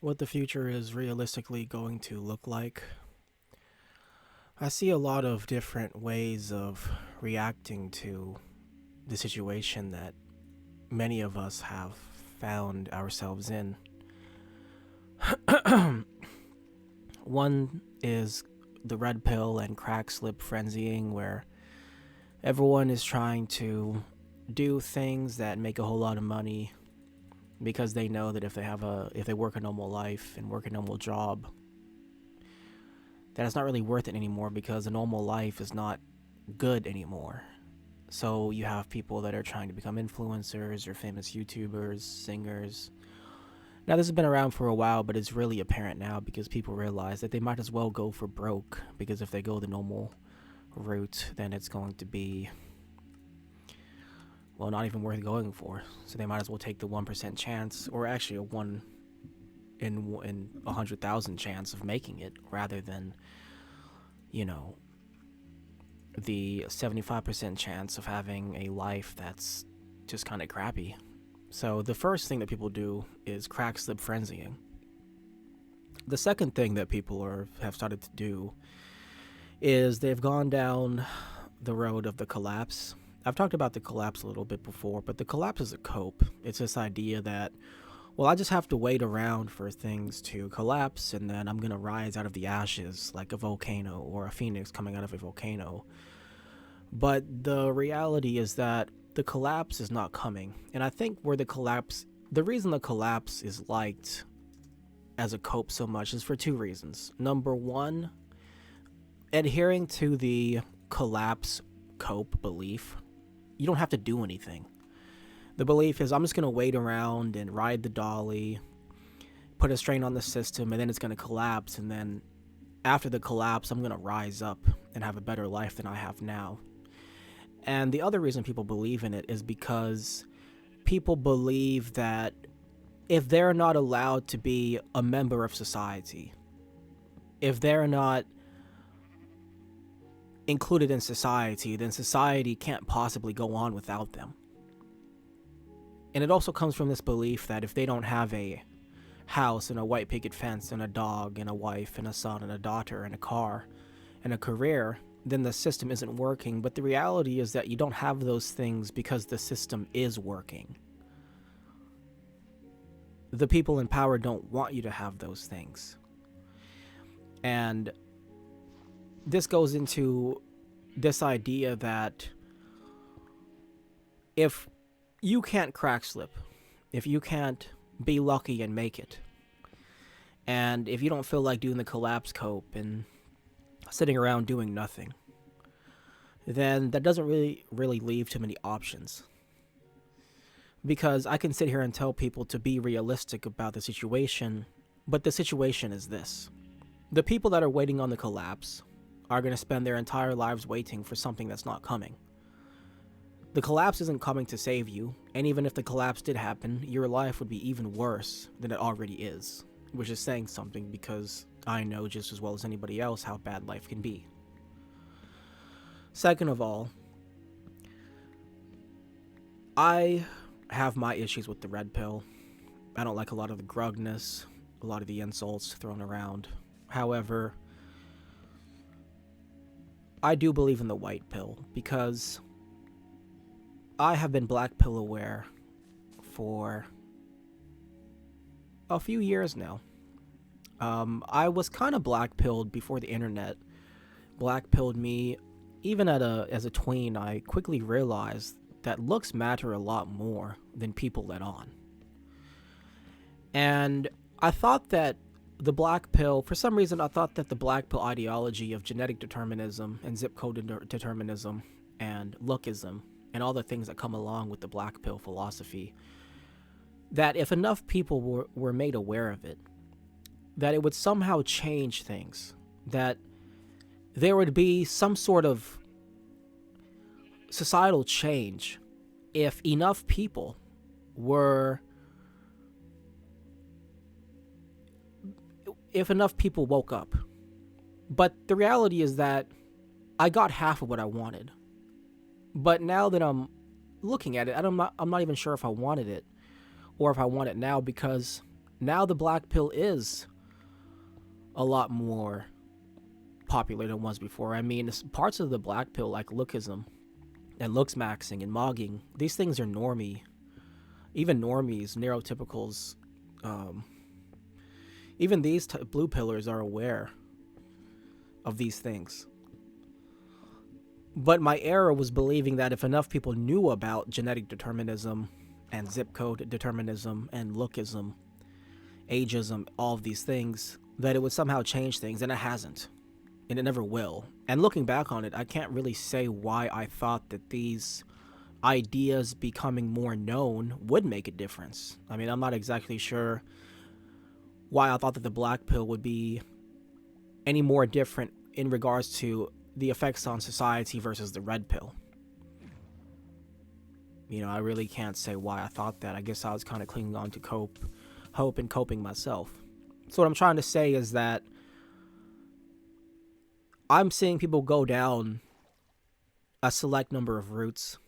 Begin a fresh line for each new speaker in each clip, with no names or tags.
what the future is realistically going to look like. I see a lot of different ways of reacting to the situation that many of us have found ourselves in. One is the red pill and crack slip frenzying, where everyone is trying to do things that make a whole lot of money because they know that if they work a normal life and work a normal job, that it's not really worth it anymore because a normal life is not good anymore. So you have people that are trying to become influencers or famous YouTubers, singers. Now this has been around for a while, but it's really apparent now because people realize that they might as well go for broke, because if they go the normal route, then it's going to be, well, not even worth going for. So they might as well take the 1% chance, or actually a 1 in 100,000 chance of making it, rather than, you know, the 75% chance of having a life that's just kind of crappy. So the first thing that people do is crack slip frenzying. The second thing that people have started to do is they've gone down the road of the collapse. I've talked about the collapse a little bit before, but the collapse is a cope. It's this idea that, well, I just have to wait around for things to collapse, and then I'm going to rise out of the ashes like a volcano or a phoenix coming out of a volcano. But the reality is that the collapse is not coming. And I think the reason the collapse is liked as a cope so much is for two reasons. Number one, adhering to the collapse cope belief, you don't have to do anything. The belief is, I'm just going to wait around and ride the dolly, put a strain on the system, and then it's going to collapse. And then after the collapse, I'm going to rise up and have a better life than I have now. And the other reason people believe in it is because people believe that if they're not allowed to be a member of society, if they're not included in society, then society can't possibly go on without them. And it also comes from this belief that if they don't have a house and a white picket fence and a dog and a wife and a son and a daughter and a car and a career, then the system isn't working. But the reality is that you don't have those things because the system is working. The people in power don't want you to have those things. And this goes into this idea that if you can't crack slip, if you can't be lucky and make it, and if you don't feel like doing the collapse cope and sitting around doing nothing, then that doesn't really leave too many options. Because I can sit here and tell people to be realistic about the situation, but the situation is this. The people that are waiting on the collapse are going to spend their entire lives waiting for something that's not coming. The collapse isn't coming to save you, and even if the collapse did happen, your life would be even worse than it already is, which is saying something because I know just as well as anybody else how bad life can be. Second of all, I have my issues with the red pill. I don't like a lot of the grugness, a lot of the insults thrown around. However, I do believe in the white pill because I have been black pill aware for a few years now. I was kind of black pilled before the internet black pilled me. Even as a tween, I quickly realized that looks matter a lot more than people let on. And I thought that the black pill, for some reason, I thought that the black pill ideology of genetic determinism and zip code determinism and lookism and all the things that come along with the black pill philosophy, that if enough people were made aware of it, that it would somehow change things, that there would be some sort of societal change if enough people woke up. But the reality is that I got half of what I wanted. But now that I'm looking at it, I'm not even sure if I wanted it or if I want it now, because Now the black pill is a lot more popular than it was before. I mean, parts of the black pill, like lookism and looks maxing and mogging, these things are normie. Even normies, neurotypicals, even these blue pillars are aware of these things. But my error was believing that if enough people knew about genetic determinism and zip code determinism and lookism, ageism, all of these things, that it would somehow change things, and it hasn't. And it never will. And looking back on it, I can't really say why I thought that these ideas becoming more known would make a difference. I mean, I'm not exactly sure why I thought that the black pill would be any more different in regards to the effects on society versus the red pill. You know, I really can't say why I thought that. I guess I was kind of clinging on to hope and coping myself. So what I'm trying to say is that I'm seeing people go down a select number of routes,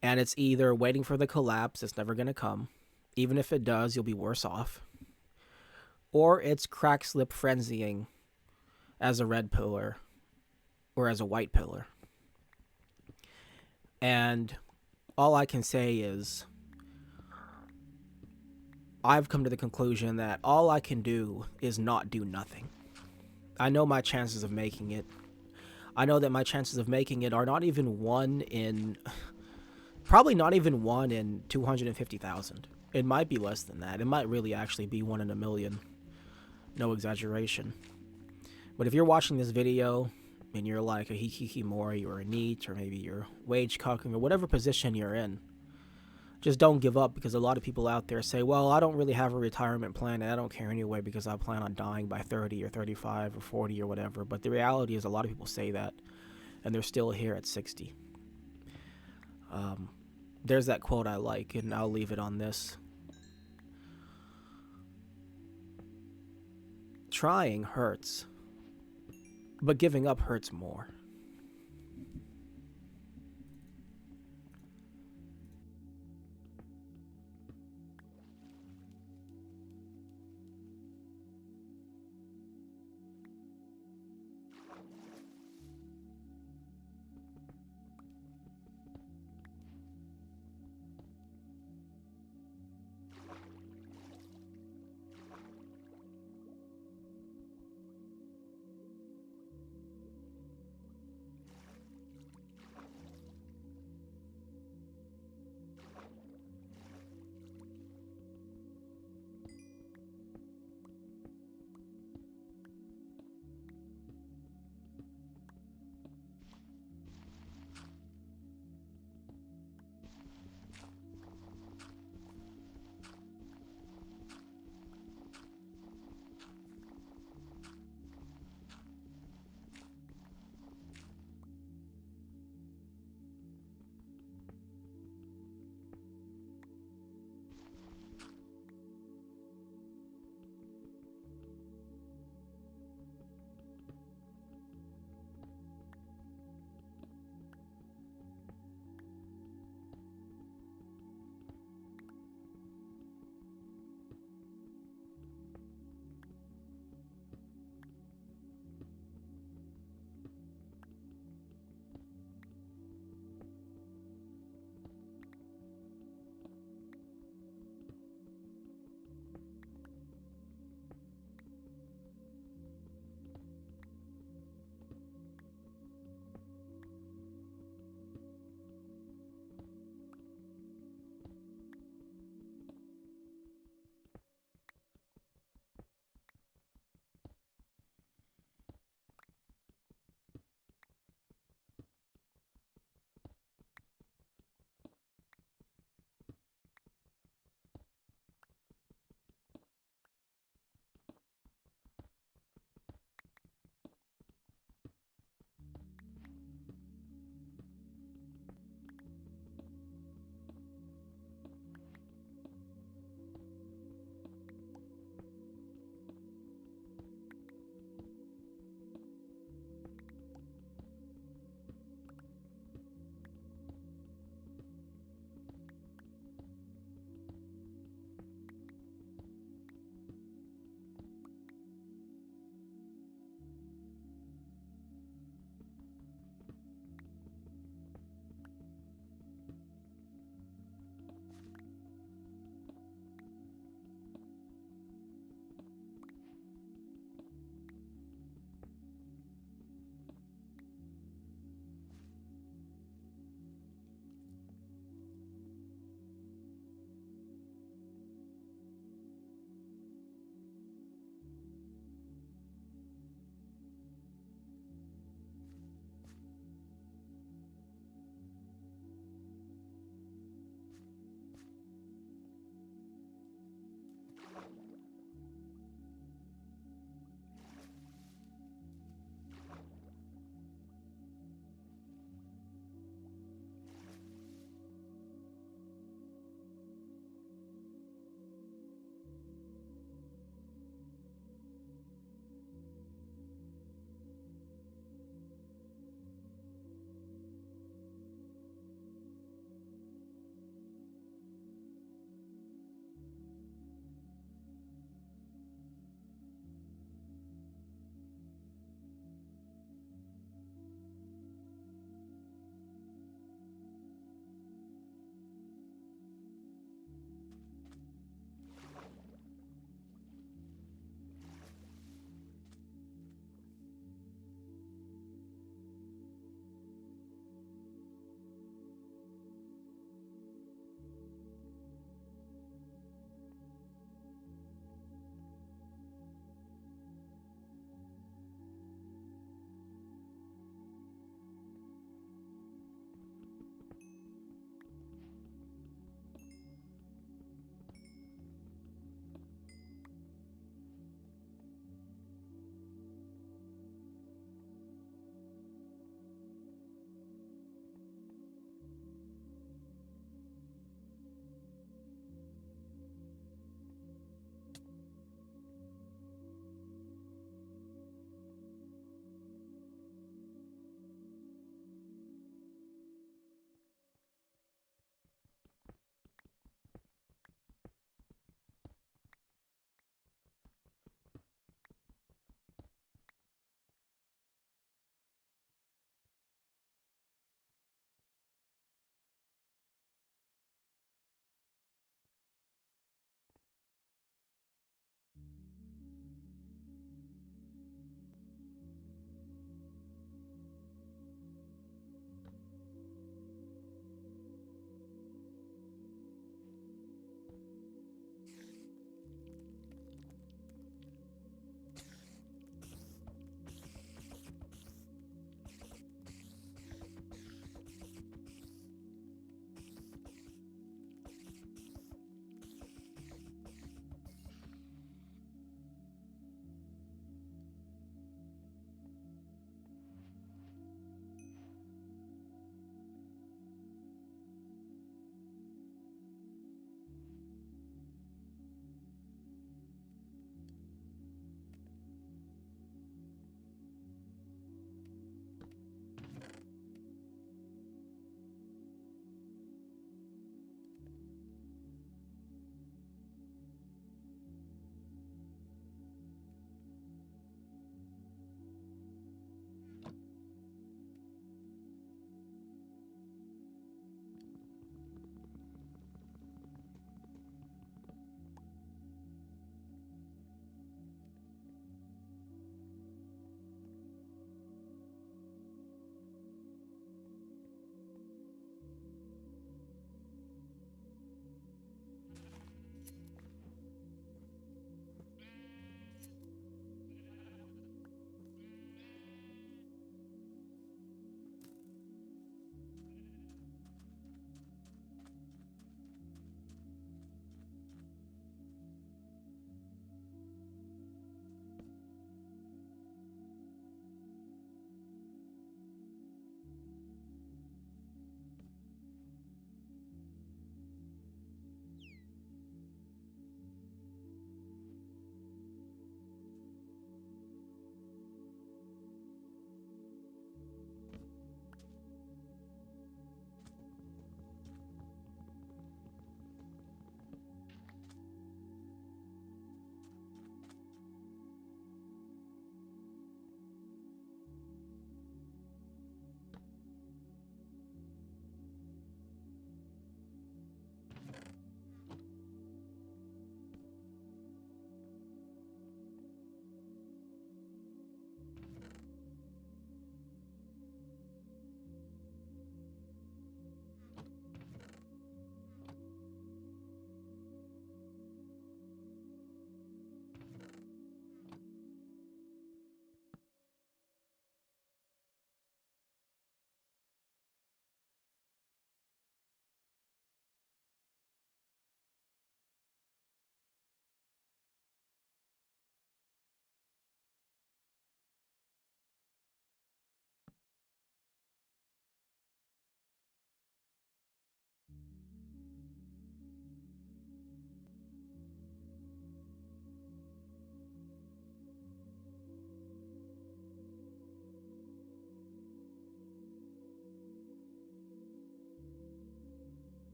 and it's either waiting for the collapse, it's never going to come. Even if it does, you'll be worse off. Or it's crack slip frenzying as a red pillar or as a white pillar. And all I can say is I've come to the conclusion that all I can do is not do nothing. I know my chances of making it. I know that my chances of making it are not even probably not even 1 in 250,000. It might be less than that. It might really actually be 1 in a million. No exaggeration. But if you're watching this video and you're like a hikikomori or a NEET, or maybe you're wage cucking or whatever position you're in, just don't give up, because a lot of people out there say, well, I don't really have a retirement plan and I don't care anyway because I plan on dying by 30 or 35 or 40 or whatever. But the reality is a lot of people say that and they're still here at 60. There's that quote I like, and I'll leave it on this. Trying hurts, but giving up hurts more.